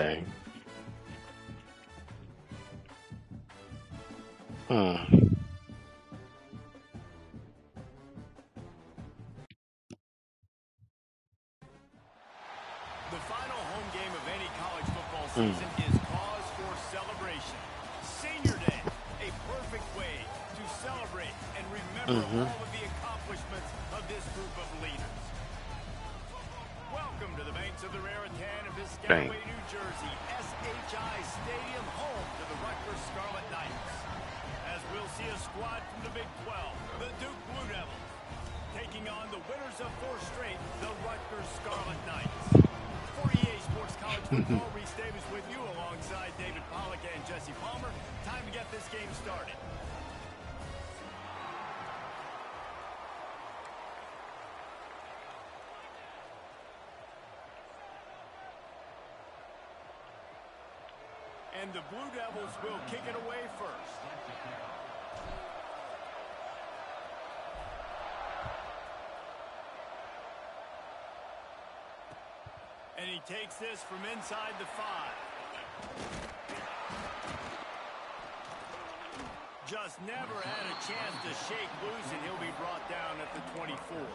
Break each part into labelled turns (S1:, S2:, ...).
S1: Okay.
S2: The final home game of any college football season is cause for celebration. Senior Day, a perfect way to celebrate and remember all of the accomplishments of this group of leaders. Welcome to the banks of the Raritan of Piscataway, New Jersey, SHI Stadium, home to the Rutgers Scarlet Knights. As we'll see a squad from the Big 12, the Duke Blue Devils, taking on the winners of 4 straight, the Rutgers Scarlet Knights. For EA Sports College Football, Reese Davis with you alongside David Pollack and Jesse Palmer. Time to get this game started. And the Blue Devils will kick it away first. And he takes this from inside the 5. Just never had a chance to shake loose, and he'll be brought down at the 24.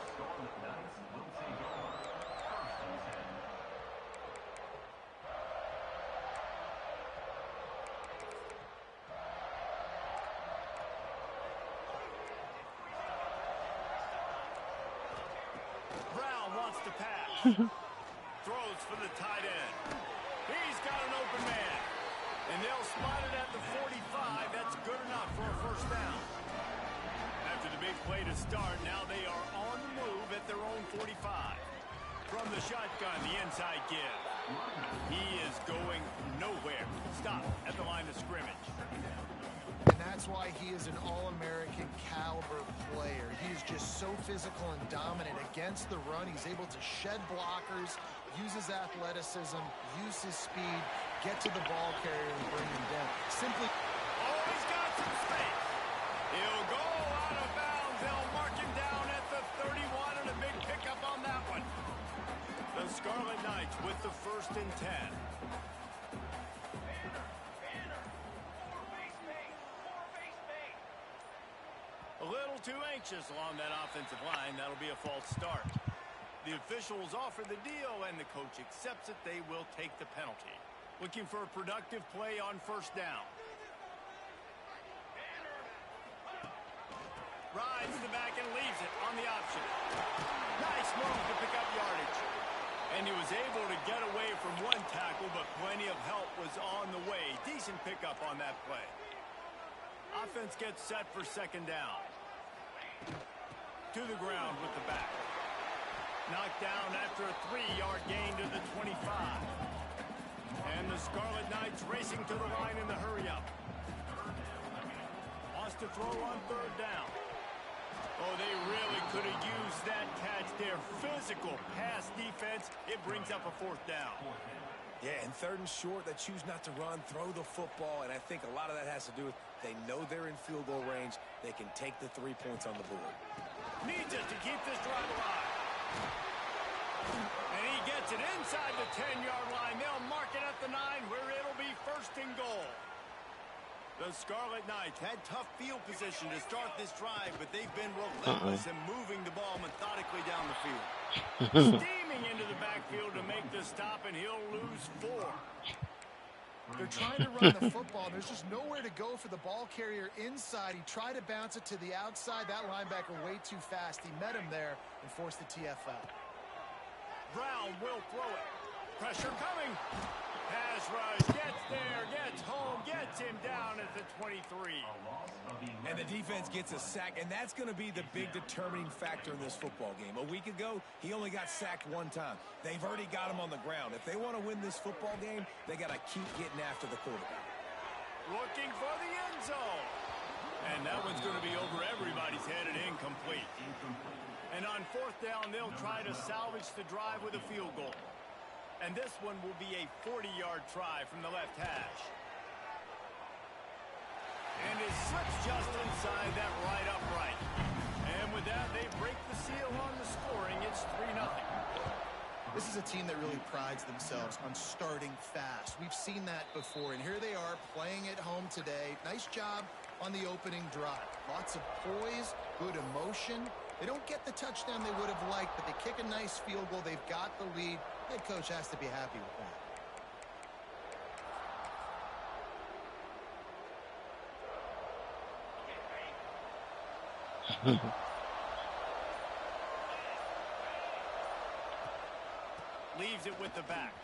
S2: Brown wants to pass. Throws for the tight end. He's got an open man. And they'll spot it at the 45. That's good enough for a first down. After the big play to start, now they are on the move at their own 45. From the shotgun, the inside give. He is going nowhere. Stop at the line of scrimmage.
S3: And that's why he is an All-American caliber player. He is just so physical and dominant against the run. He's able to shed blockers, use his athleticism, use his speed, get to the ball carrier and bring him down. Simply.
S2: Oh, he's got some space. He'll go out of bounds. They'll mark him down at the 31 and a big pickup on that one. The Scarlet Knights with the 1st and 10. A little too anxious along that offensive line. That'll be a false start. The officials offer the deal, and the coach accepts it. They will take the penalty. Looking for a productive play on 1st down. Rides the back and leaves it on the option. Nice move to pick up yardage. And he was able to get away from one tackle, but plenty of help was on the way. Decent pickup on that play. Offense gets set for 2nd down. To the ground with the back. Knocked down after a 3-yard gain to the 25. And the Scarlet Knights racing to the line in the hurry-up. Wants to throw on 3rd down. Oh, they really could have used that catch there. Physical pass defense. It brings up a 4th down.
S4: Yeah, and 3rd and short, they choose not to run, throw the football, and I think a lot of that has to do with they know they're in field goal range. They can take the 3 points on the board.
S2: Needs it to keep this drive alive. And he gets it inside the 10-yard line. They'll mark it at the 9 where it'll be 1st and goal. The Scarlet Knights had tough field position to start this drive, but they've been relentless in moving the ball methodically down the field. Steaming into the backfield to make the stop, and he'll lose 4.
S3: They're trying to run the football. There's just nowhere to go for the ball carrier inside. He tried to bounce it to the outside. That linebacker way too fast. He met him there and forced the TFL.
S2: Brown will throw it. Pressure coming. Pass rush, gets there, gets home, gets him down at the 23.
S4: And the defense gets a sack, and that's going to be the big determining factor in this football game. A week ago, he only got sacked 1 time. They've already got him on the ground. If they want to win this football game, they got to keep getting after the quarterback.
S2: Looking for the end zone. And that one's going to be over everybody's head and incomplete. And on 4th down, they'll try to salvage the drive with a field goal. And this one will be a 40-yard try from the left hash. And it slips just inside that right upright. And with that, they break the seal on the scoring. It's 3-0.
S3: This is a team that really prides themselves on starting fast. We've seen that before, and here they are playing at home today. Nice job on the opening drive. Lots of poise, good emotion. They don't get the touchdown they would have liked, but they kick a nice field goal. They've got the lead. Head coach has to be happy with that.
S2: Leaves it with the back.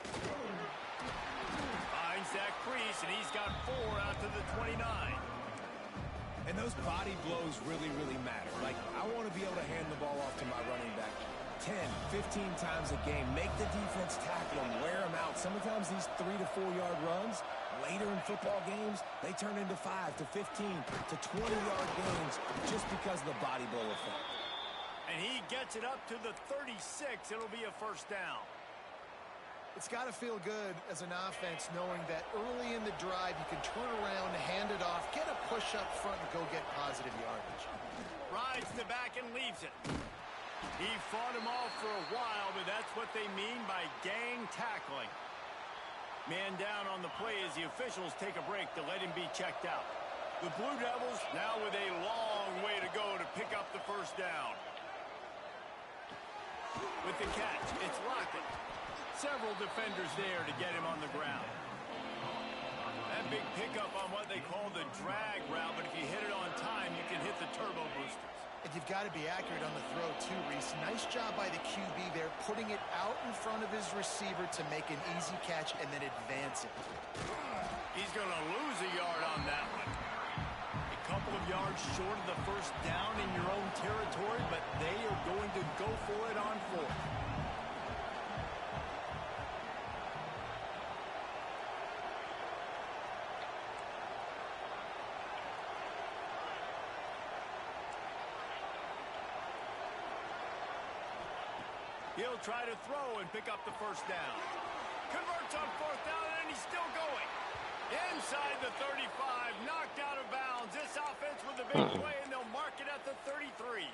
S2: Finds that crease, and he's got 4 out to the 29.
S4: And those body blows really, really matter. Like, I want to be able to hand the ball off to my running back 10, 15 times a game. Make the defense tackle them, wear them out. Sometimes these 3 to 4 yard runs, later in football games, they turn into 5 to 15 to 20 yard games just because of the body blow effect.
S2: And he gets it up to the 36. It'll be a first down.
S3: It's got to feel good as an offense knowing that early in the drive you can turn around, hand it off, get a push up front, and go get positive yardage.
S2: Rides the back and leaves it. He fought him off for a while, but that's what they mean by gang tackling. Man down on the play as the officials take a break to let him be checked out. The Blue Devils now with a long way to go to pick up the first down. With the catch, it's Lockett. Several defenders there to get him on the ground. That big pickup on what they call the drag route, but if you hit it on time, you can hit the turbo boosters.
S3: And you've got to be accurate on the throw too, Reese. Nice job by the QB there, putting it out in front of his receiver to make an easy catch and then advance it.
S2: He's going to lose a yard on that one. A couple of yards short of the first down in your own territory, but they are going to go for it on 4th. He'll try to throw and pick up the first down. Converts on 4th down, and he's still going. Inside the 35, knocked out of bounds. This offense with a big play, and they'll mark it at the 33.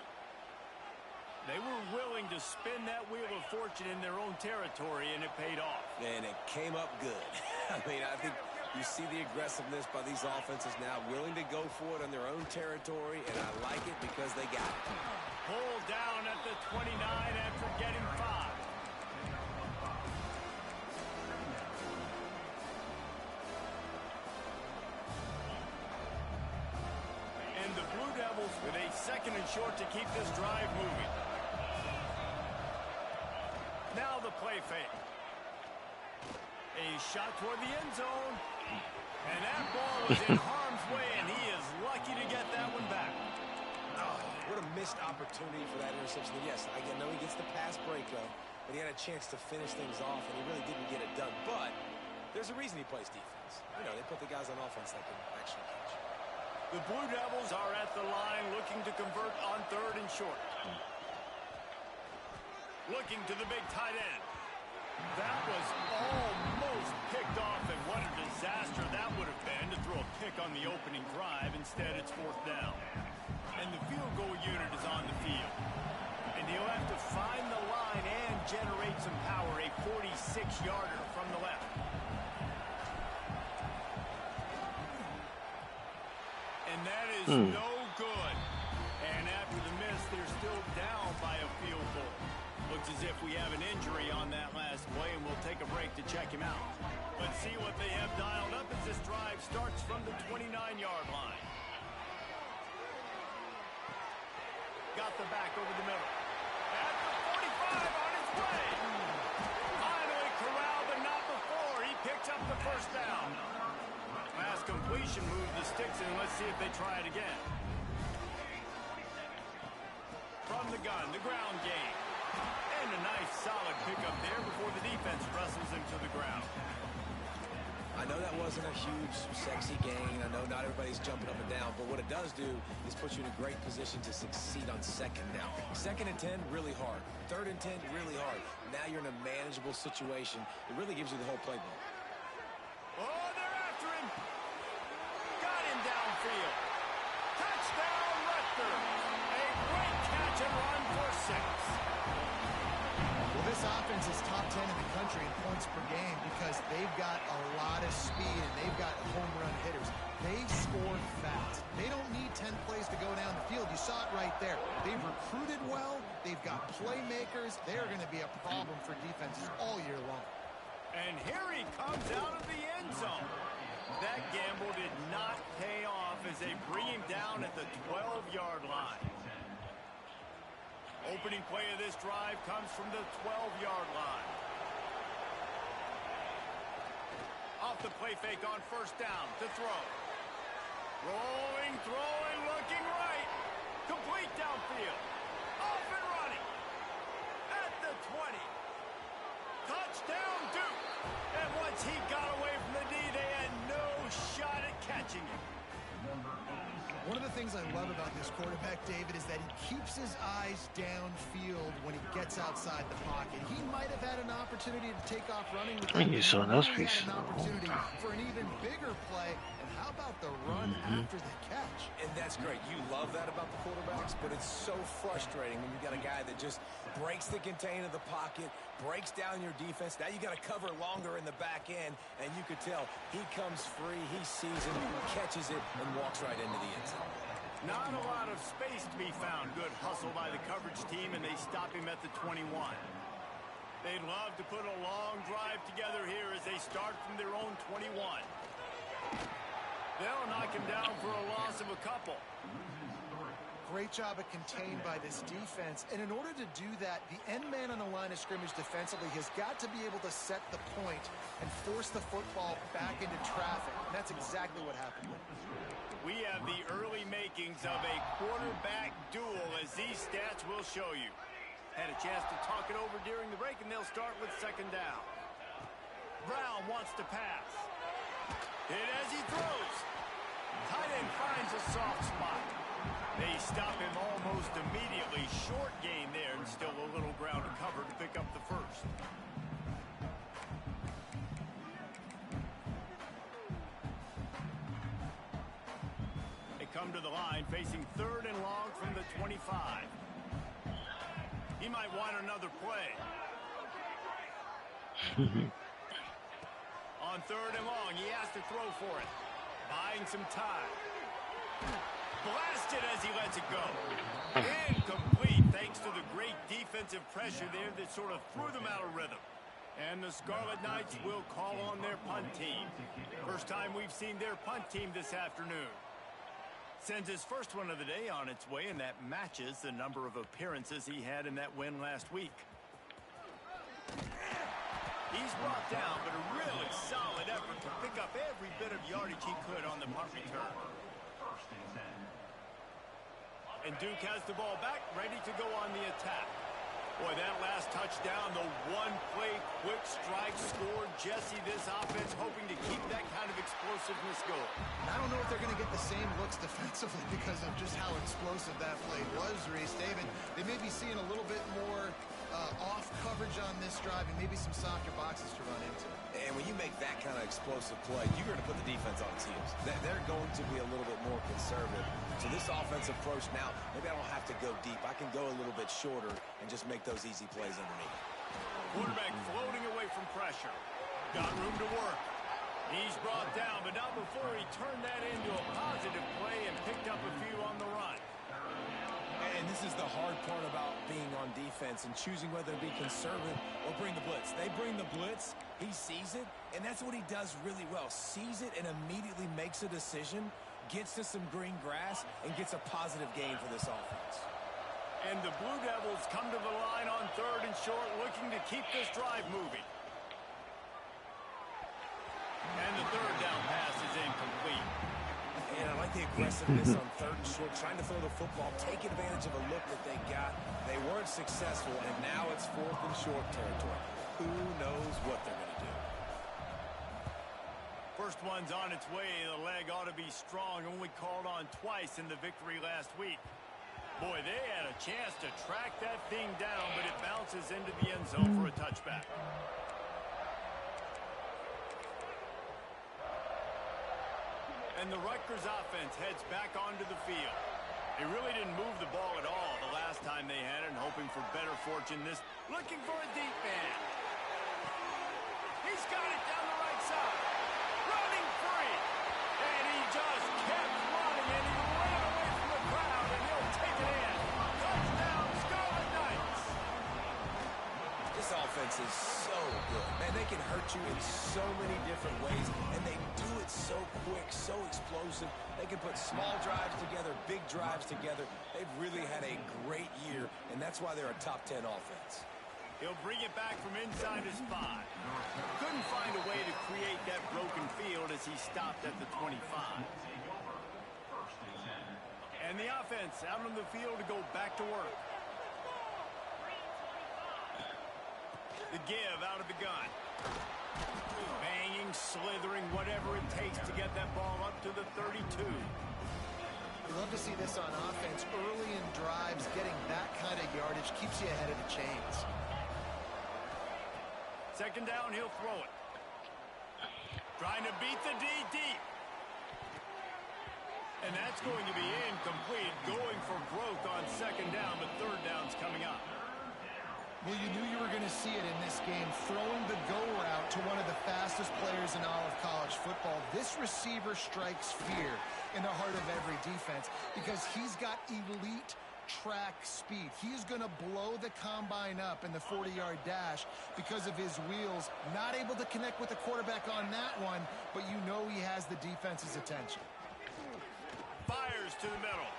S2: They were willing to spin that wheel of fortune in their own territory, and it paid off.
S4: And it came up good. I mean, I think you see the aggressiveness by these offenses now, willing to go for it on their own territory, and I like it because they got it.
S2: Pulled down at the 29 after getting 5. And the Blue Devils with a 2nd and short to keep this drive moving. Now the play fake. A shot toward the end zone. And that ball was in harm's way, and he is lucky to get that one back.
S4: Oh, what a missed opportunity for that interception. And yes, I know he gets the pass breakup, but he had a chance to finish things off, and he really didn't get it done. But there's a reason he plays defense. You know, they put the guys on offense that can actually catch.
S2: The Blue Devils are at the line looking to convert on 3rd and short. Looking to the big tight end. That was almost picked off, and what a disaster that would have been to throw a pick on the opening drive. Instead, it's 4th down. And the field goal unit is on the field. And he'll have to find the line and generate some power, a 46-yarder from the left. And that is no good. And after the miss, they're still down by a field goal. Looks as if we have an injury on that last play, and we'll take a break to check him out. Let's see what they have dialed up as this drive starts from the 29-yard line. Got the back over the middle. At the 45 on his way. Finally corralled, but not before. He picks up the first down. Pass completion moves the sticks in. Let's see if they try it again. From the gun, the ground game. And a nice solid pickup there before the defense wrestles him to the ground.
S4: I know that wasn't a huge, sexy gain. I know not everybody's jumping up and down, but what it does do is put you in a great position to succeed on 2nd down. 2nd and 10, really hard. 3rd and 10, really hard. Now you're in a manageable situation. It really gives you the whole playbook.
S2: Oh, they're after him. Got him downfield. Touchdown, Rutgers. A great catch and run for 6.
S3: Well, this offense is top 10 in the country in points per game because they've got a lot of speed and they've got home run hitters. They score fast. They don't need 10 plays to go down the field. You saw it right there. They've recruited well. They've got playmakers. They're going to be a problem for defenses all year long.
S2: And here he comes out of the end zone. That gamble did not pay off as they bring him down at the 12-yard line. Opening play of this drive comes from the 12-yard line. Off the play fake on first down to throw. Rolling, throwing, looking right. Complete downfield. Off and running. At the 20. Touchdown, Duke. And once he got away from the D, they had no shot at catching him.
S3: One of the things I love about this quarterback, David, is that he keeps his eyes downfield when he gets outside the pocket. He might have had an opportunity to take off running with that.
S1: You saw those
S3: He had
S1: pieces
S3: an
S1: the whole
S3: opportunity
S1: time.
S3: for an even bigger play. And how about the run after the catch?
S4: And that's great. You love that about the quarterbacks, but it's so frustrating when you got a guy that just breaks the contain of the pocket, breaks down your defense. Now you got to cover longer in the back end, and you could tell he comes free, he sees it, catches it, and walks right into the end zone.
S2: Not a lot of space to be found. Good hustle by the coverage team, and they stop him at the 21. They'd love to put a long drive together here as they start from their own 21. They'll knock him down for a loss of a couple.
S3: Great job of contained by this defense. And in order to do that, the end man on the line of scrimmage defensively has got to be able to set the point and force the football back into traffic. And that's exactly what happened.
S2: We have the early makings of a quarterback duel, as these stats will show you. Had a chance to talk it over during the break, and they'll start with second down. Brown wants to pass. Hit as he throws. Tight end finds a soft spot. They stop him almost immediately. Short gain there, and still a little ground to cover to pick up the first. They come to the line facing third and long from the 25. He might want another play. On third and long, he has to throw for it. Buying some time. Blasted as he lets it go. Incomplete thanks to the great defensive pressure there that sort of threw them out of rhythm. And the Scarlet Knights will call on their punt team. First time we've seen their punt team this afternoon. Sends his first one of the day on its way, and that matches the number of appearances he had in that win last week. He's brought down, but a really solid effort to pick up every bit of yardage he could on the punt return. And Duke has the ball back, ready to go on the attack. Boy, that last touchdown, the one-play quick strike score. Jesse, this offense hoping to keep that kind of explosiveness going.
S3: I don't know if they're going to get the same looks defensively because of just how explosive that play was, Reese. David, they may be seeing a little bit more off coverage on this drive and maybe some softer boxes to run into.
S4: And when you make that kind of explosive play, you're going to put the defense on its heels. They're going to be a little bit more conservative. So this offensive approach now, maybe I don't have to go deep. I can go a little bit shorter and just make those easy plays underneath.
S2: Quarterback floating away from pressure. Got room to work. He's brought down, but not before he turned that into a positive play and picked up a few on the run.
S4: And this is the hard part about being on defense and choosing whether to be conservative or bring the blitz. They bring the blitz, he sees it, and that's what he does really well. Sees it and immediately makes a decision, gets to some green grass, and gets a positive gain for this offense.
S2: And the Blue Devils come to the line on third and short, looking to keep this drive moving. And the third down pass is incomplete.
S4: And I like the aggressiveness on third and short, trying to throw the football, take advantage of a look that they got. They weren't successful, and now it's fourth and short territory. Who knows what they're going to do?
S2: First one's on its way. The leg ought to be strong. Only called on twice in the victory last week. Boy, they had a chance to track that thing down, but it bounces into the end zone for a touchback. And the Rutgers offense heads back onto the field. They really didn't move the ball at all the last time they had it, and hoping for better fortune this. Looking for a deep man. He's got it down the right side. Running free. And he just kept running, and he ran away from the crowd, and he'll take it in. Touchdown, Scarlet Knights.
S4: This offense is so good. Man, they can hurt you in so many different ways, and they do it so quick, so explosive. They can put small drives together, big drives together. They've really had a great year, and that's why they're a top 10 offense.
S2: He'll bring it back from inside his 5. Couldn't find a way to create that broken field as he stopped at the 25. And the offense out on the field to go back to work. The give out of the gun. Banging, slithering, whatever it takes to get that ball up to the 32.
S3: We love to see this on offense. Early in drives, getting that kind of yardage keeps you ahead of the chains.
S2: Second down, he'll throw it. Trying to beat the D deep. And that's going to be incomplete. Going for broke on second down, but third down's coming up.
S3: Well, you knew you were going to see it in this game, throwing the go route to one of the fastest players in all of college football. This receiver strikes fear in the heart of every defense because he's got elite track speed. He's going to blow the combine up in the 40-yard dash because of his wheels. Not able to connect with the quarterback on that one, but you know he has the defense's attention.
S2: Fires to the middle.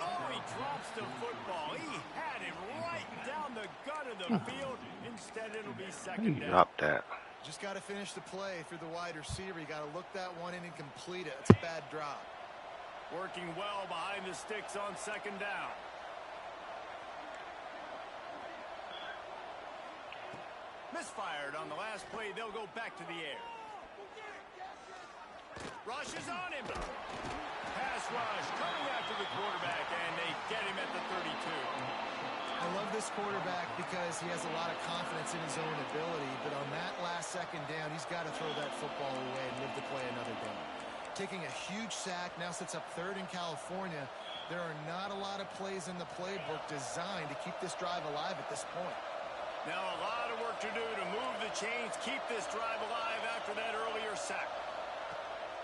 S2: Oh, he drops the football. He had it right down the gut of the field. Instead, it'll be second down.
S1: Drop that.
S3: Just got to finish the play through the wide receiver. You got to look that one in and complete it. It's a bad drop.
S2: Working well behind the sticks on second down. Misfired on the last play. They'll go back to the air. Rush is on him. Pass rush coming after the quarterback, and they get him at the 32.
S3: I love this quarterback because he has a lot of confidence in his own ability, but on that last second down, he's got to throw that football away and live to play another down. Taking a huge sack, now sits up third in California. There are not a lot of plays in the playbook designed to keep this drive alive at this point.
S2: Now a lot of work to do to move the chains, keep this drive alive after that earlier sack.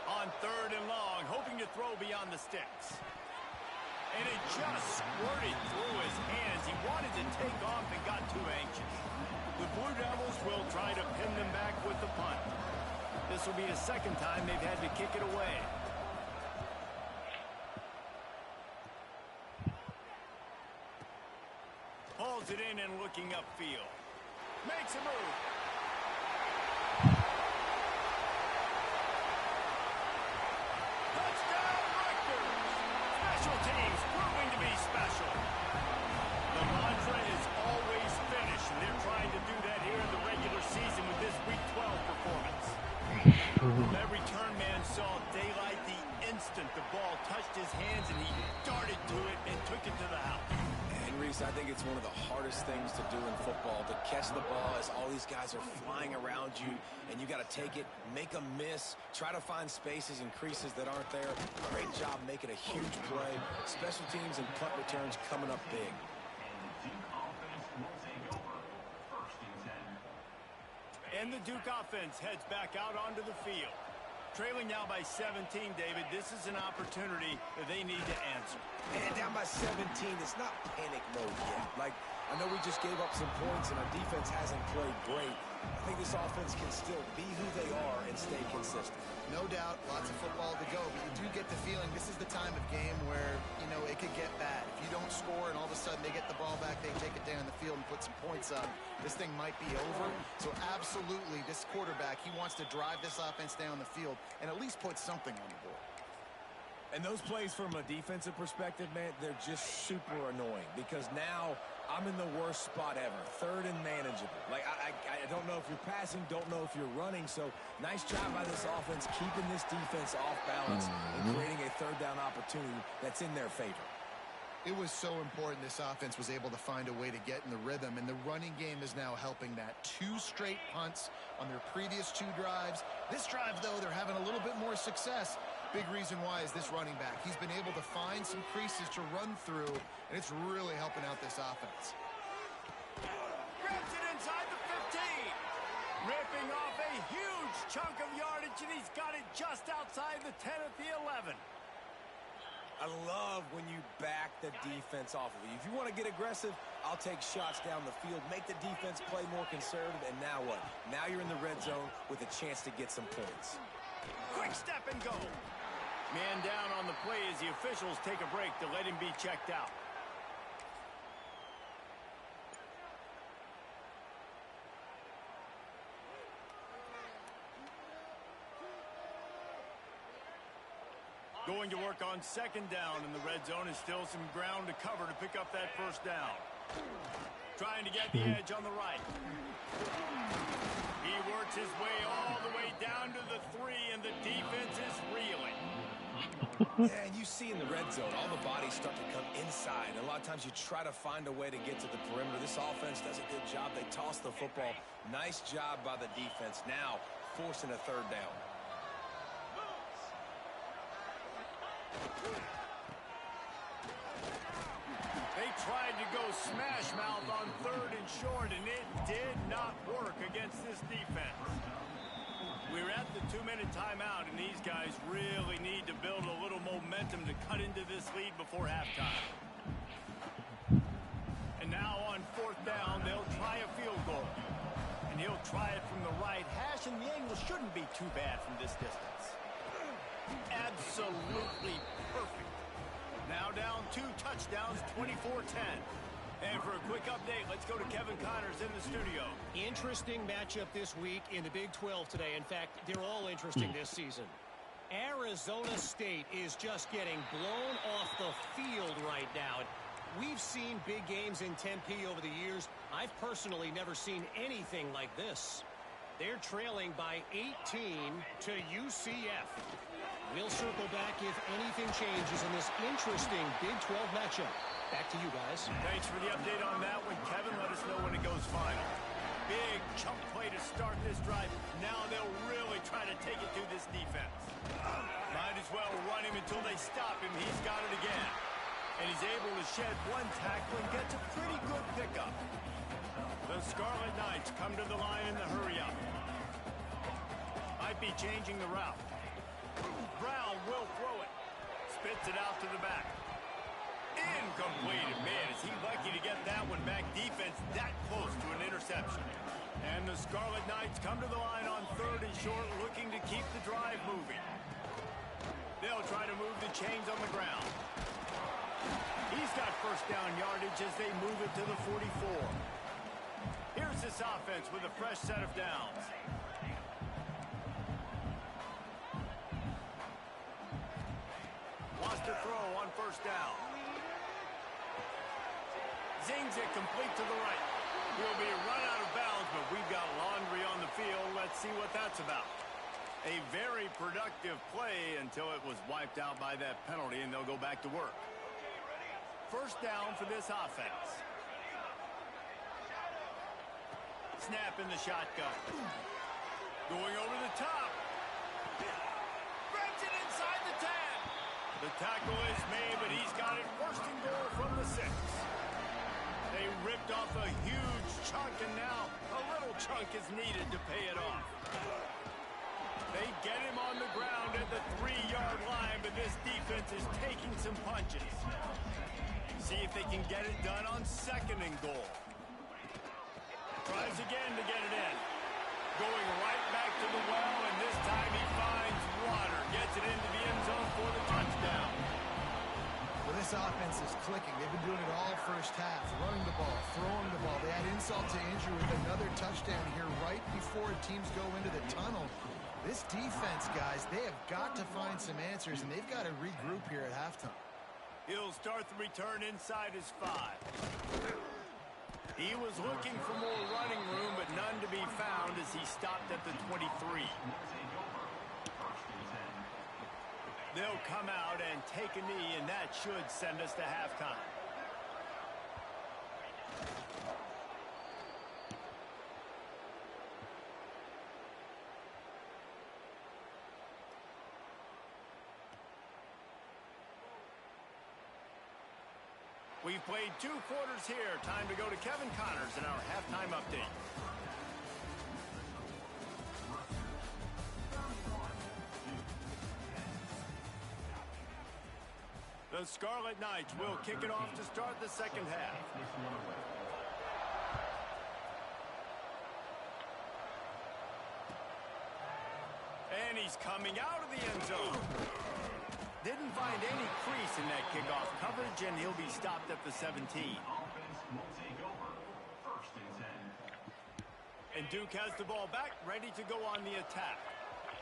S2: On third and long, hoping to throw beyond the sticks. And it just squirted through his hands. He wanted to take off and got too anxious. The Blue Devils will try to pin them back with the punt. This will be the second time they've had to kick it away. Hauls it in and looking upfield. Makes a move. Touchdown, Rutgers! Special teams proving to be special. The mantra is always finish, and they're trying to do that here in the regular season with this Week 12 performance. Every return man saw daylight the instant the ball touched his hands, and he darted to it and took it to the house.
S4: And Reese, I think it's one of the hardest things to do in football, to catch the ball as all these guys are flying around you, and you got to take it, make a miss, try to find spaces and creases that aren't there. Great job making a huge play. Special teams and punt returns coming up big.
S2: And the Duke offense heads back out onto the field. Trailing now by 17, David. This is an opportunity that they need to answer.
S4: And down by 17, it's not panic mode yet. Like, I know we just gave up some points and our defense hasn't played great. I think this offense can still be who they are and stay consistent.
S3: No doubt, lots of football to go, but you do get the feeling this is the time of game where, you know, it could get bad. If you don't score and all of a sudden they get the ball back, they take it down the field and put some points up, this thing might be over. So absolutely, this quarterback, he wants to drive this offense down the field and at least put something on the board.
S4: And those plays from a defensive perspective, man, they're just super annoying because now I'm in the worst spot ever, third and manageable. Like, I don't know if you're passing, don't know if you're running. So nice job by this offense keeping this defense off balance and creating a third down opportunity that's in their favor.
S3: It was so important this offense was able to find a way to get in the rhythm, and the running game is now helping that. 2 straight punts on their previous 2 drives. This drive, though, they're having a little bit more success. Big reason why is this running back. He's been able to find some creases to run through, and it's really helping out this offense.
S2: Grabs it inside the 15. Ripping off a huge chunk of yardage, and he's got it just outside the 10 at the 11.
S4: I love when you back the defense off of you. If you want to get aggressive, I'll take shots down the field, make the defense play more conservative, and now what? Now you're in the red zone with a chance to get some points.
S2: Quick step and go. Man down on the play as the officials take a break to let him be checked out. Going to work on second down in the red zone is still some ground to cover to pick up that first down. Trying to get the edge on the right. He works his way all the way down to the 3, and the defense is reeling.
S4: Yeah, and you see in the red zone, all the bodies start to come inside. And a lot of times you try to find a way to get to the perimeter. This offense does a good job. They toss the football. Nice job by the defense. Now forcing a third down.
S2: They tried to go smash mouth on 3rd and short, and it did not work against this defense. We're at the 2-minute timeout, and these guys really need to build a little momentum to cut into this lead before halftime. And now on 4th down, they'll try a field goal. And he'll try it from the right hash, and the angle shouldn't be too bad from this distance. Absolutely perfect. Now down 2 touchdowns, 24-10. And for a quick update, let's go to Kevin Connors in the studio.
S1: Interesting matchup this week in the Big 12 today. In fact, they're all interesting this season. Arizona State is just getting blown off the field right now. We've seen big games in Tempe over the years. I've personally never seen anything like this. They're trailing by 18 to UCF. We'll circle back if anything changes in this interesting Big 12 matchup. Back to you guys.
S2: Thanks for the update on that one, Kevin. Let us know when it goes final. Big chunk play to start this drive. Now they'll really try to take it to this defense. Might as well run him until they stop him. He's got it again. And he's able to shed 1 tackle and gets a pretty good pickup. The Scarlet Knights come to the line in the hurry-up. Might be changing the route. Brown will throw it. Spits it out to the back. Incomplete. Man, is he lucky to get that one back. Defense that close to an interception. And the Scarlet Knights come to the line on 3rd and short, looking to keep the drive moving. They'll try to move the chains on the ground. He's got first down yardage as they move it to the 44. Here's this offense with a fresh set of downs. Wants to throw on first down. Zings it complete to the right. He'll be run out of bounds, but we've got laundry on the field. Let's see what that's about. A very productive play until it was wiped out by that penalty, and they'll go back to work. First down for this offense. Snap in the shotgun. Going over the top. Grabs it inside the 10. The tackle is made, but he's got it first and goal from the 6. They ripped off a huge chunk, and now a little chunk is needed to pay it off. They get him on the ground at the 3-yard line, but this defense is taking some punches. See if they can get it done on 2nd and goal. Tries again to get it in. Going right back to the well, and this time he finds water. Gets it into the end zone for the touchdown.
S3: Well, this offense is clicking. They've been doing it all first half. Running the ball, throwing the ball. They add insult to injury with another touchdown here right before teams go into the tunnel. This defense, guys, they have got to find some answers, and they've got to regroup here at halftime.
S2: He'll start the return inside his 5. He was looking for more running room, but none to be found as he stopped at the 23. They'll come out and take a knee, and that should send us to halftime. We've played 2 quarters here. Time to go to Kevin Connors in our halftime update. The Scarlet Knights will kick it off to start the second half. And he's coming out of the end zone. Didn't find any crease in that kickoff coverage, and he'll be stopped at the 17. And Duke has the ball back, ready to go on the attack.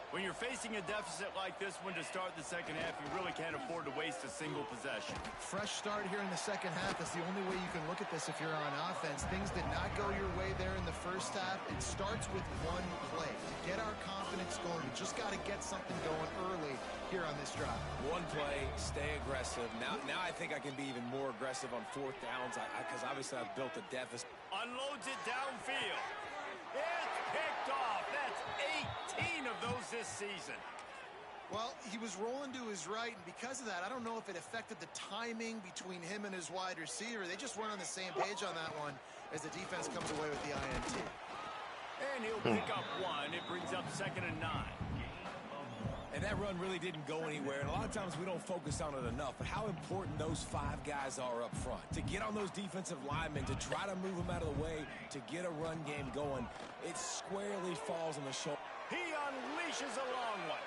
S2: When you're facing a deficit like this one to start the second half, you really can't afford to waste a single possession.
S3: Fresh start here in the second half. That's the only way you can look at this if you're on offense. Things did not go your way there in the first half. It starts with one play. To get our confidence going, we just got to get something going early here on this drive.
S4: One play, stay aggressive. Now I think I can be even more aggressive on 4th downs because obviously I've built a deficit.
S2: Unloads it downfield. It's picked off. That's 18 of those this season.
S3: Well, he was rolling to his right, and because of that, I don't know if it affected the timing between him and his wide receiver. They just weren't on the same page on that one as the defense comes away with the INT.
S2: And he'll pick up 1. It brings up 2nd and 9.
S4: And that run really didn't go anywhere. And a lot of times we don't focus on it enough. But how important those 5 guys are up front. To get on those defensive linemen, to try to move them out of the way, to get a run game going, it squarely falls on the shoulder.
S2: He unleashes a long one.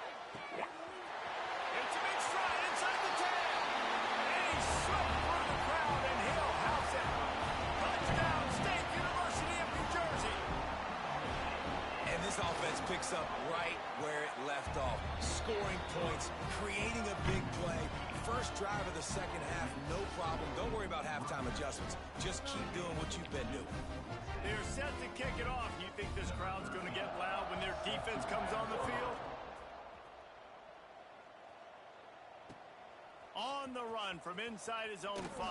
S2: It's a big stride inside the 10. And he's swept through the crowd, and he'll house it. Touchdown, State University of New Jersey.
S4: And this offense picks up right where it left off. Scoring points, creating a big play. First drive of the second half, no problem. Don't worry about halftime adjustments. Just keep doing what you've been doing.
S2: They're set to kick it off. You think this crowd's going to get loud when their defense comes on the field? On the run from inside his own 5.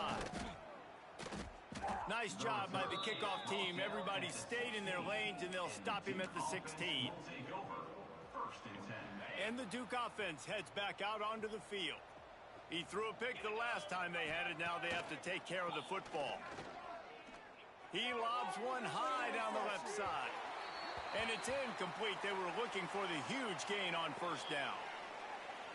S2: Nice job by the kickoff team. Everybody stayed in their lanes, and they'll stop him at the 16. And the Duke offense heads back out onto the field. He threw a pick the last time they had it. Now they have to take care of the football. He lobs one high down the left side. And it's incomplete. They were looking for the huge gain on first down.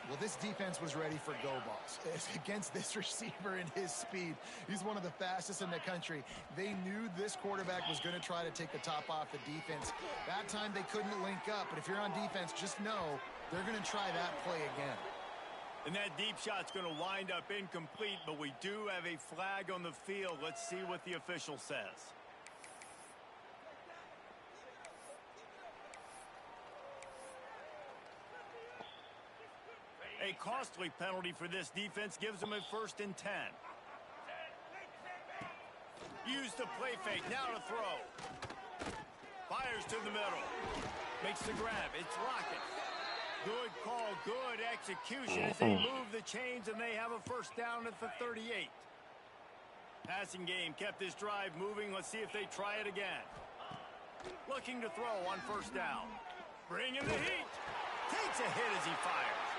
S3: Well, this defense was ready for go balls. Against this receiver and his speed, he's one of the fastest in the country. They knew this quarterback was going to try to take the top off the defense. That time they couldn't link up, but if you're on defense, just know they're going to try that play again.
S2: And that deep shot's going to wind up incomplete, but we do have a flag on the field. Let's see what the official says. A costly penalty for this defense gives them a 1st and 10. Use the play fake, now to throw. Fires to the middle. Makes the grab, it's Lockett. Good call, good execution as they move the chains, and they have a first down at the 38. Passing game kept this drive moving. Let's see if they try it again. Looking to throw on first down. Bringing the heat. Takes a hit as he fires.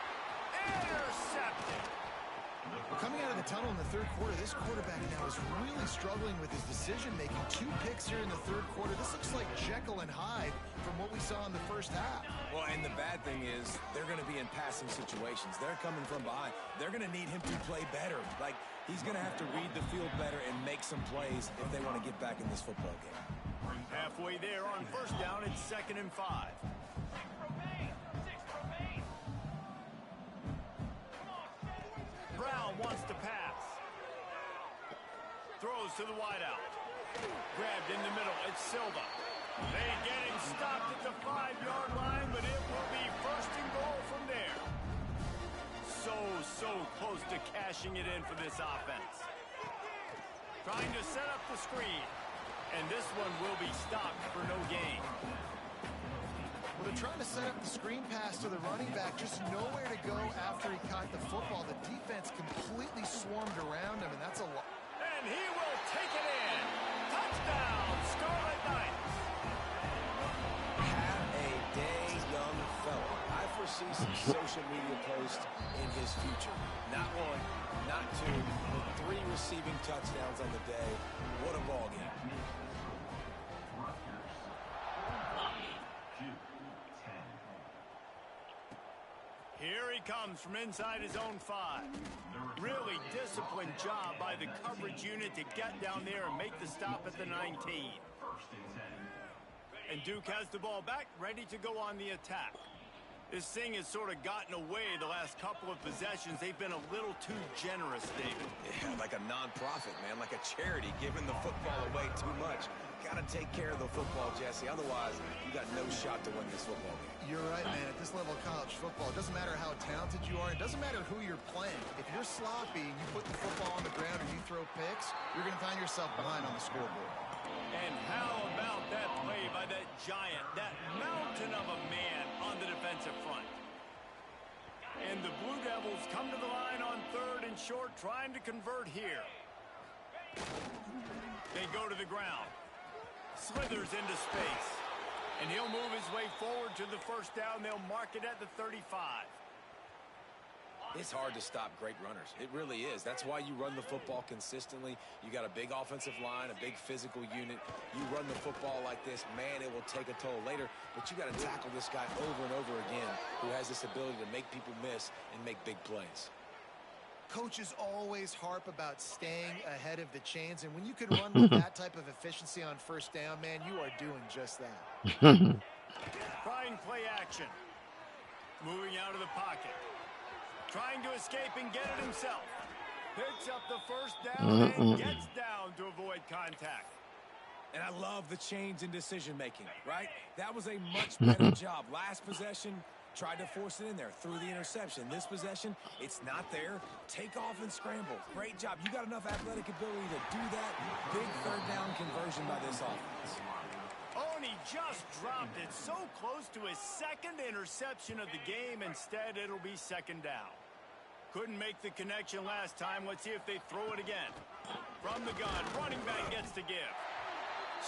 S2: Intercepted.
S3: Coming out of the tunnel in the third quarter, this quarterback now is really struggling with his decision-making. 2 picks here in the third quarter. This looks like Jekyll and Hyde from what we saw in the first half.
S4: Well, and the bad thing is they're going to be in passing situations. They're coming from behind. They're going to need him to play better. Like, he's going to have to read the field better and make some plays if they want to get back in this football game.
S2: Halfway there on first down, it's 2nd and 5. Brown wants to pass. Throws to the wideout. Grabbed in the middle. It's Silva. They get him stopped at the 5-yard line, but it will be 1st and goal from there. So close to cashing it in for this offense. Trying to set up the screen. And this one will be stopped for no gain.
S3: Well, they're trying to set up the screen pass to the running back, just nowhere to go after he caught the football. The defense completely swarmed around him, and that's a lot.
S2: And he will take it in. Touchdown, Scarlet Knights.
S4: Have a day, young fella. I foresee some social media posts in his future. Not one, not two, but 3 receiving touchdowns on the day. What a ball game.
S2: Here he comes from inside his own 5. Really disciplined job by the coverage unit to get down there and make the stop at the 19. And Duke has the ball back, ready to go on the attack. This thing has sort of gotten away the last couple of possessions. They've been a little too generous, David.
S4: Yeah, like a non-profit, man, like a charity, giving the football away too much. Got to take care of the football, Jesse. Otherwise, you got no shot to win this football game.
S3: You're right, man. At this level of college football, it doesn't matter how talented you are. It doesn't matter who you're playing. If you're sloppy and you put the football on the ground or you throw picks, you're going to find yourself behind on the scoreboard.
S2: And how about that play by that giant, that mountain of a man on the defensive front? And the Blue Devils come to the line on 3rd and short, trying to convert here. They go to the ground. Slithers into space. And he'll move his way forward to the first down. They'll mark it at the 35.
S4: It's hard to stop great runners. It really is. That's why you run the football consistently. You got a big offensive line, a big physical unit. You run the football like this, man, it will take a toll later. But you got to tackle this guy over and over again who has this ability to make people miss and make big plays.
S3: Coaches always harp about staying ahead of the chains, and when you can run with that type of efficiency on first down, man, you are doing just that.
S2: Trying play action. Moving out of the pocket. Trying to escape and get it himself. Picks up the first down and gets down to avoid contact.
S4: And I love the change in decision-making, right? That was a much better job. Last possession, tried to force it in there, threw the interception. This possession, it's not there. Take off and scramble. Great job. You got enough athletic ability to do that. Big 3rd down conversion by this offense.
S2: Oh, and he just dropped it so close to his 2nd interception of the game. Instead, it'll be 2nd down. Couldn't make the connection last time. Let's see if they throw it again. From the gun, running back gets to give.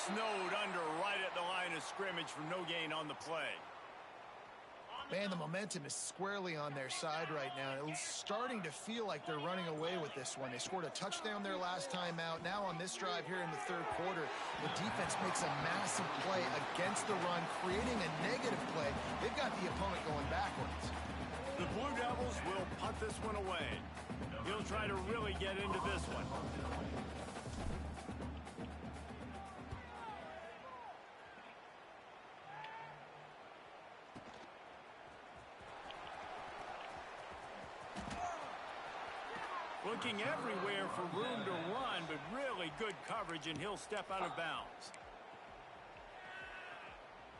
S2: Snowed under right at the line of scrimmage for no gain on the play.
S3: Man, the momentum is squarely on their side right now. It's starting to feel like they're running away with this one. They scored a touchdown their last time out. Now on this drive here in the 3rd quarter, the defense makes a massive play against the run, creating a negative play. They've got the opponent going backwards.
S2: The Blue Devils will punt this one away. He'll try to really get into this one. Looking everywhere for room to run, but really good coverage, and he'll step out of bounds.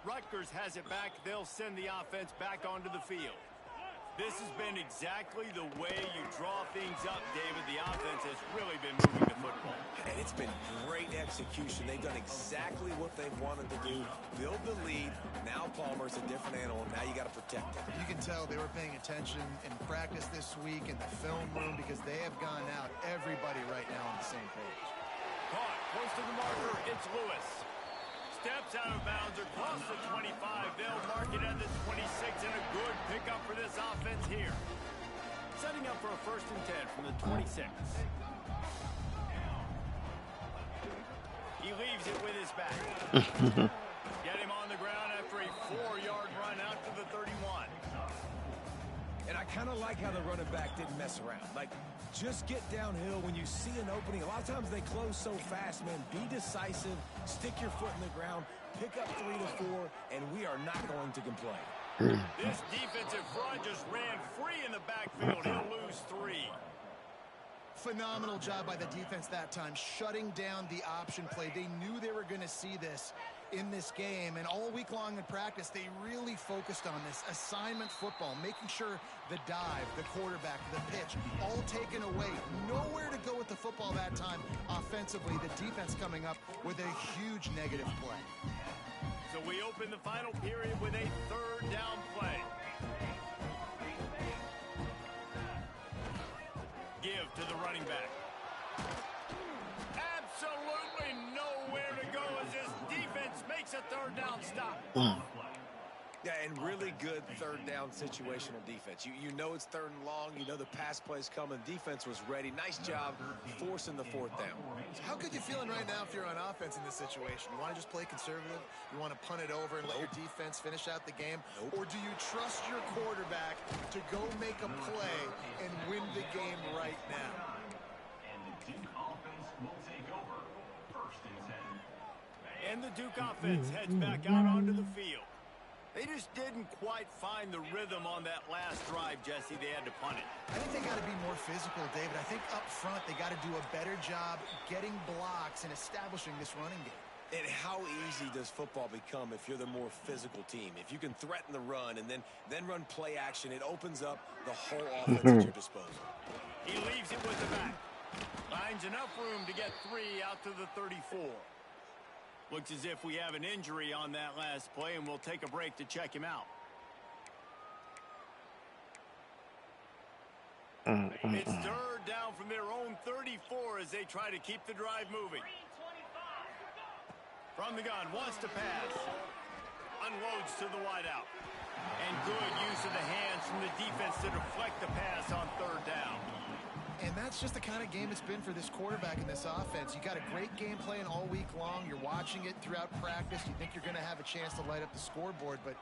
S2: Rutgers has it back. They'll send the offense back onto the field. This has been exactly the way you draw things up, David. The offense has really been moving the football.
S4: And it's been great execution. They've done exactly what they've wanted to do. Build the lead. Now Palmer's a different animal. Now you got to protect him.
S3: You can tell they were paying attention in practice this week in the film room because they have gone out, everybody right now on the same page.
S2: Caught close to the marker. It's Lewis. Steps out of bounds across the 25. They'll mark it at the 26, and a good pickup for this offense here. Setting up for a 1st and 10 from the 26. He leaves it with his back. Get him on the ground after a 4-yard run out to the 31.
S4: And I kind of like how the running back didn't mess around. Like, just get downhill when you see an opening. A lot of times they close so fast, man. Be decisive, stick your foot in the ground, pick up 3 to 4, and we are not going to complain.
S2: This defensive front just ran free in the backfield. He'll lose 3.
S3: Phenomenal job by the defense that time, shutting down the option play. They knew they were going to see this in this game, and all week long in practice, they really focused on this assignment football, making sure the dive, the quarterback, the pitch, all taken away. Nowhere to go with the football that time offensively. The defense coming up with a huge negative play.
S2: So we open the final period with a 3rd down play. Give to the running back. Absolutely nowhere to go as this defense makes a 3rd down stop.
S4: Yeah, and really good third down situational defense. You know it's third and long. You know the pass play's coming. Defense was ready. Nice job forcing the fourth down.
S3: So how good you feeling right now if you're on offense in this situation? You want to just play conservative? You want to punt it over and let your defense finish out the game? Or do you trust your quarterback to go make a play and win the game right now?
S5: And the Duke offense will take over. First and 10.
S2: And the Duke offense heads back out onto the field. They just didn't quite find the rhythm on that last drive, Jesse. They had to punt it.
S3: I think they got to be more physical, David. I think up front they got to do a better job getting blocks and establishing this running game.
S4: And how easy does football become if you're the more physical team? If you can threaten the run and then run play action, it opens up the whole offense at your disposal.
S2: He leaves it with the back. Finds enough room to get 3 out to the 34. Looks as if we have an injury on that last play, and we'll take a break to check him out. It's third down from their own 34 as they try to keep the drive moving. From the gun, wants to pass. Unloads to the wideout. And good use of the hands from the defense to deflect the pass on third down.
S3: And that's just the kind of game it's been for this quarterback in this offense. You got a great game plan all week long. You're watching it throughout practice. You think you're going to have a chance to light up the scoreboard, but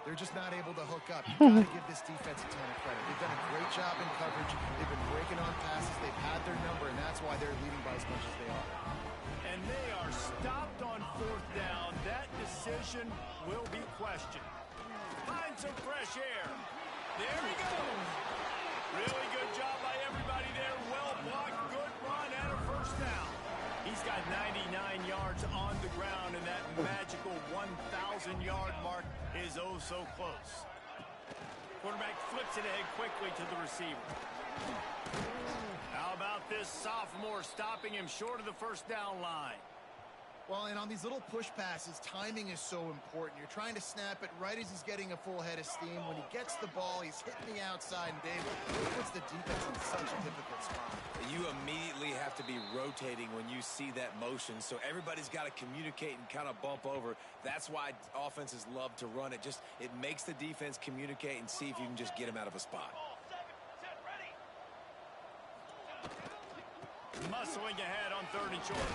S3: they're just not able to hook up. You've got to give this defense a ton of credit. They've done a great job in coverage. They've been breaking on passes. They've had their number, and that's why they're leading by as much as they are.
S2: And they are stopped on fourth down. That decision will be questioned. Find some fresh air. There he goes. Really good job by everybody there. Well blocked, good run, and a first down. He's got 99 yards on the ground, and that magical 1,000-yard mark is oh so close. Quarterback flips it ahead quickly to the receiver. How about this sophomore stopping him short of the first down line?
S3: Well, and on these little push passes, timing is so important. You're trying to snap it right as he's getting a full head of steam. When he gets the ball, he's hitting the outside, and David, it puts the defense in such a difficult spot.
S4: You immediately have to be rotating when you see that motion, so everybody's got to communicate and kind of bump over. That's why offenses love to run it. It makes the defense communicate and see if you can just get him out of a spot.
S2: Muscling ahead on third and short.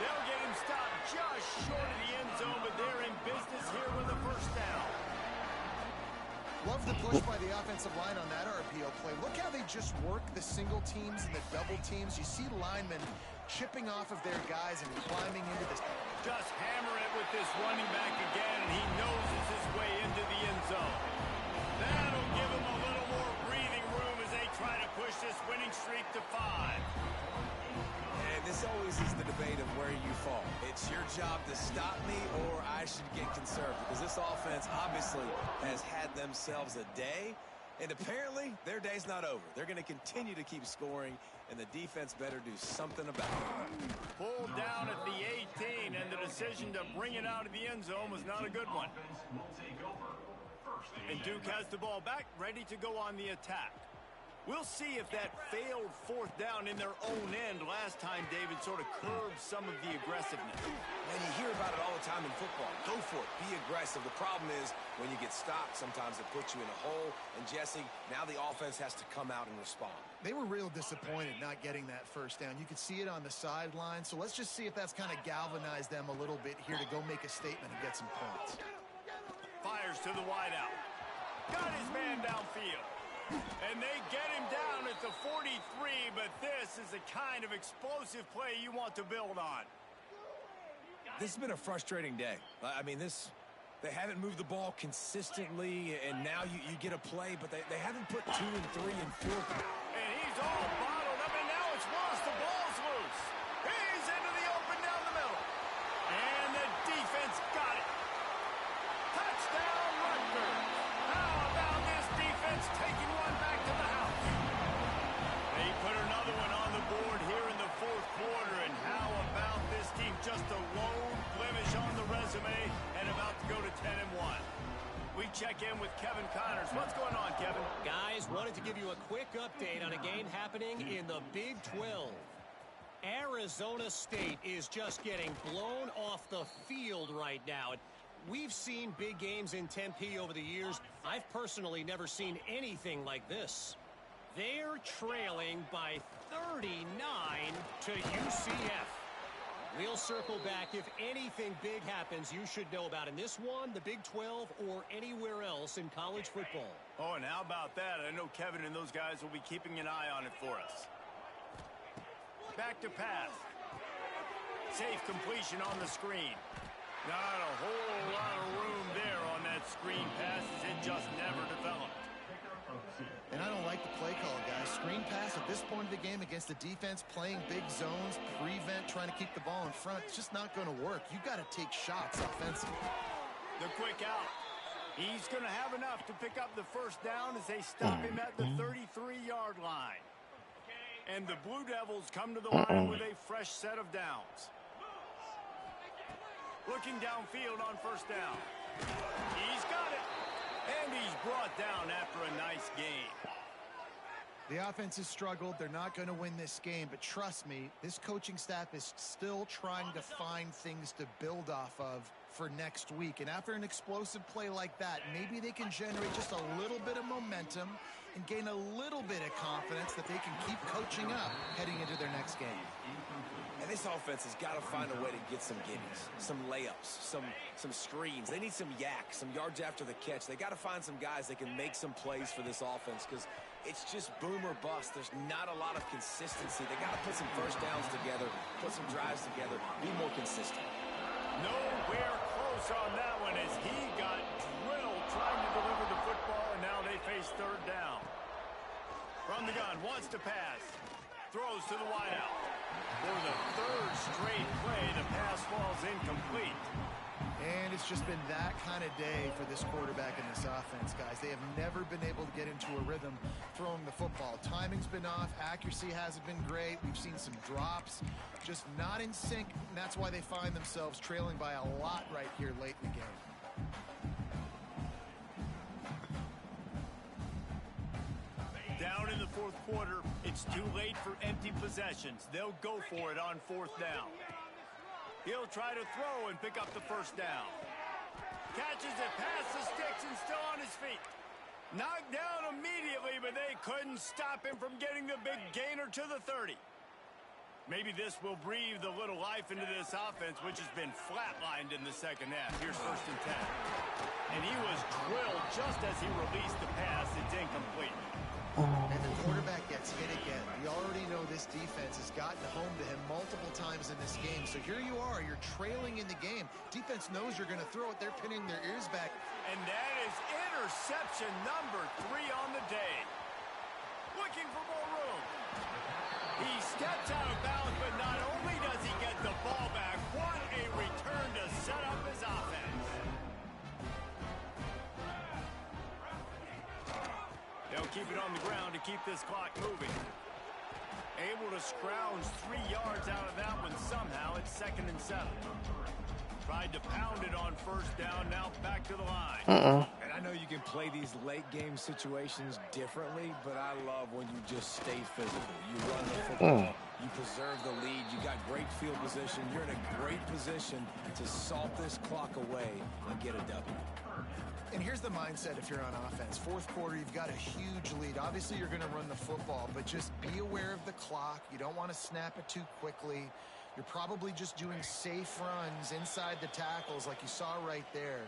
S2: They'll get him stopped just short of the end zone, but they're in business here with a first down.
S3: Love the push by the offensive line on that RPO play. Look how they just work the single teams and the double teams. You see linemen chipping off of their guys and climbing into this.
S2: Just hammer it with this running back again, and he noses his way into the end zone. That'll give him a little more breathing room as they try to push this winning streak to 5.
S4: And this always is the debate of where you fall. It's your job to stop me, or I should get conserved, because this offense obviously has had themselves a day, and apparently their day's not over. They're going to continue to keep scoring, and the defense better do something about it.
S2: Pulled down at the 18, and the decision to bring it out of the end zone was not a good one. And Duke has the ball back, ready to go on the attack. We'll see if that failed fourth down in their own end last time, David, sort of curbed some of the aggressiveness.
S4: And you hear about it all the time in football. Go for it. Be aggressive. The problem is when you get stopped, sometimes it puts you in a hole. And, Jesse, now the offense has to come out and respond.
S3: They were real disappointed not getting that first down. You could see it on the sideline. So let's just see if that's kind of galvanized them a little bit here to go make a statement and get some points.
S2: Fires to the wideout. Got his man downfield. And they get him down at the 43, but this is the kind of explosive play you want to build on.
S4: This has been a frustrating day. I mean, they haven't moved the ball consistently, and now you get a play, but they haven't put 2 and 3 and 4.
S2: And he's all bottled up, and now it's worse. The ball's loose. He's into the open down the middle. And the defense got it. Touchdown, Rutgers. How about this defense taking one back to the house? They put another one on the board here in the fourth quarter, and how about this team? Just a lone blemish on the resume and about to go to 10-1. We check in with Kevin Connors. What's going on, Kevin?
S1: Guys, wanted to give you a quick update on a game happening in the Big 12. Arizona State is just getting blown off the field right now. We've seen big games in Tempe over the years. I've personally never seen anything like this. They're trailing by 39 to UCF. We'll circle back if anything big happens you should know about in this one, the Big 12, or anywhere else in college football.
S2: Oh, and how about that? I know Kevin and those guys will be keeping an eye on it for us. Back to pass. Safe completion on the screen. Not a whole lot of room there on that screen pass as it just never developed.
S3: And I don't like the play call, guys. Screen pass at this point of the game against the defense, playing big zones, prevent, trying to keep the ball in front. It's just not going to work. You've got to take shots offensively.
S2: The quick out. He's going to have enough to pick up the first down as they stop him at the 33-yard line. And the Blue Devils come to the line with a fresh set of downs. Looking downfield on first down. He's got it. And he's brought down after a nice game.
S3: The offense has struggled. They're not going to win this game. But trust me, this coaching staff is still trying to find things to build off of for next week. And after an explosive play like that, maybe they can generate just a little bit of momentum and gain a little bit of confidence that they can keep coaching up heading into their next game.
S4: And this offense has got to find a way to get some gimmies, some layups, some screens. They need some yak, some yards after the catch. They got to find some guys that can make some plays for this offense because it's just boom or bust. There's not a lot of consistency. They got to put some first downs together, put some drives together, be more consistent.
S2: Nowhere close on that one as he got drilled trying to deliver the football, and now they face third down. From the gun, wants to pass. Throws to the wideout. For the third straight play, the pass falls incomplete.
S3: And it's just been that kind of day for this quarterback and this offense, guys. They have never been able to get into a rhythm throwing the football. Timing's been off. Accuracy hasn't been great. We've seen some drops. Just not in sync, and that's why they find themselves trailing by a lot right here late in the game.
S2: Down in the fourth quarter, it's too late for empty possessions. They'll go for it on fourth down. He'll try to throw and pick up the first down. Catches it past the sticks and still on his feet. Knocked down immediately, but they couldn't stop him from getting the big gainer to the 30. Maybe this will breathe a little life into this offense, which has been flatlined in the second half. Here's first and 10. And he was drilled just as he released the pass. It's incomplete.
S3: And the quarterback gets hit again. We already know this defense has gotten home to him multiple times in this game. So here you are, you're trailing in the game. Defense knows you're going to throw it. They're pinning their ears back.
S2: And that is interception number 3 on the day. Looking for more room. He steps out of bounds, but not only does he get the ball back, what a return to set up his offense. They'll keep it on the ground to keep this clock moving. Able to scrounge 3 yards out of that one somehow. It's 2nd and 7. Tried to pound it on first down. Now back to the line.
S4: And I know you can play these late game situations differently, but I love when you just stay physical. You run the football. You preserve the lead. You got great field position. You're in a great position to salt this clock away and get a W.
S3: And here's the mindset if you're on offense. Fourth quarter, you've got a huge lead. Obviously, you're going to run the football, but just be aware of the clock. You don't want to snap it too quickly. You're probably just doing safe runs inside the tackles like you saw right there.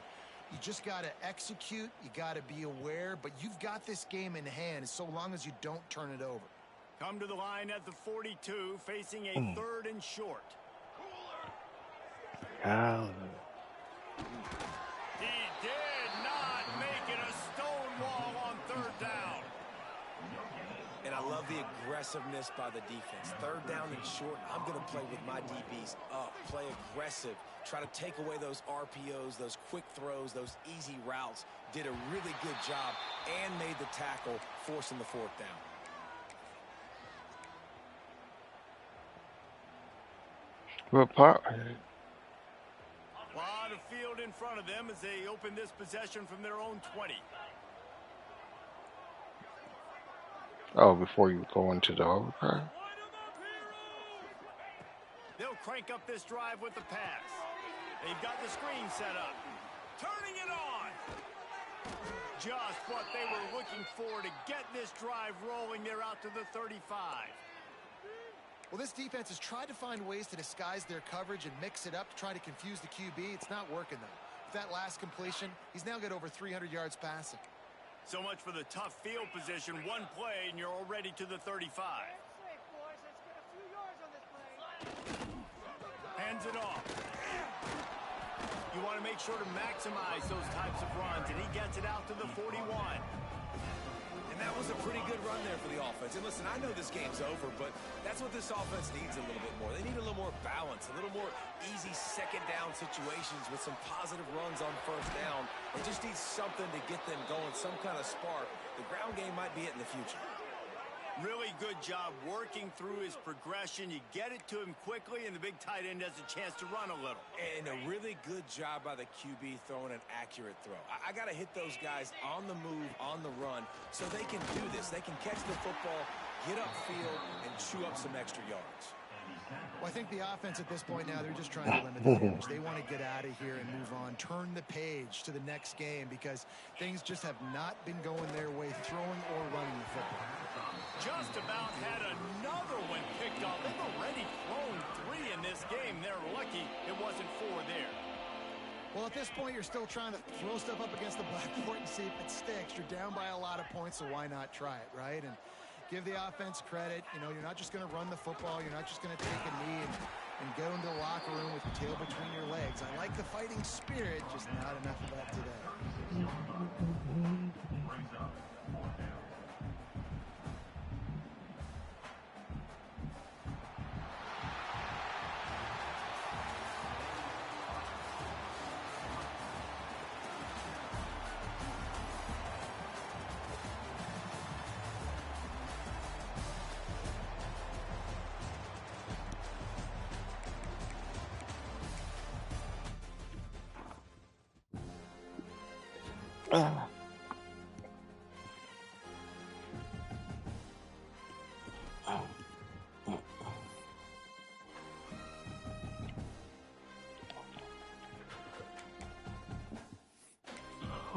S3: You just got to execute. You got to be aware, but you've got this game in hand so long as you don't turn it over.
S2: Come to the line at the 42, facing a 3rd and short. He did not make it a stone wall on 3rd down.
S4: And I love the aggressiveness by the defense. 3rd down and short, I'm going to play with my DBs up, play aggressive, try to take away those RPOs, those quick throws, those easy routes. Did a really good job and made the tackle, forcing the 4th down.
S6: What part?
S2: A lot of field in front of them as they open this possession from their own 20.
S6: Oh, before you go into the overtime?
S2: They'll crank up this drive with the pass. They've got the screen set up. turning it on. Just what they were looking for to get this drive rolling. They're out to the 35.
S3: Well, this defense has tried to find ways to disguise their coverage and mix it up to try to confuse the QB. It's not working, though. With that last completion, he's now got over 300 yards passing.
S2: So much for the tough field position. One play, and you're already to the 35. Hands it off. You want to make sure to maximize those types of runs, and he gets it out to the 41.
S4: And that was a pretty good run there for the offense. And listen, I know this game's over, but that's what this offense needs a little bit more. They need a little more balance, a little more easy second down situations with some positive runs on first down. They just need something to get them going, some kind of spark. The ground game might be it in the future.
S2: Really good job working through his progression. You get it to him quickly, and the big tight end has a chance to run a little.
S4: And a really good job by the QB throwing an accurate throw. I got to hit those guys on the move, on the run, so they can do this. They can catch the football, get upfield, and chew up some extra yards.
S3: Well, I think the offense at this point now, they're just trying to limit the damage. They want to get out of here and move on, turn the page to the next game because things just have not been going their way throwing or running the football.
S2: Just about had another one picked off. They've already thrown 3 in this game. They're lucky it wasn't 4 there.
S3: Well, at this point, you're still trying to throw stuff up against the blackboard and see if it sticks. You're down by a lot of points, so why not try it, right? And give the offense credit. You know, you're not just going to run the football. You're not just going to take a knee and go into the locker room with your tail between your legs. I like the fighting spirit, just not enough of that today.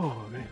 S6: Oh, man.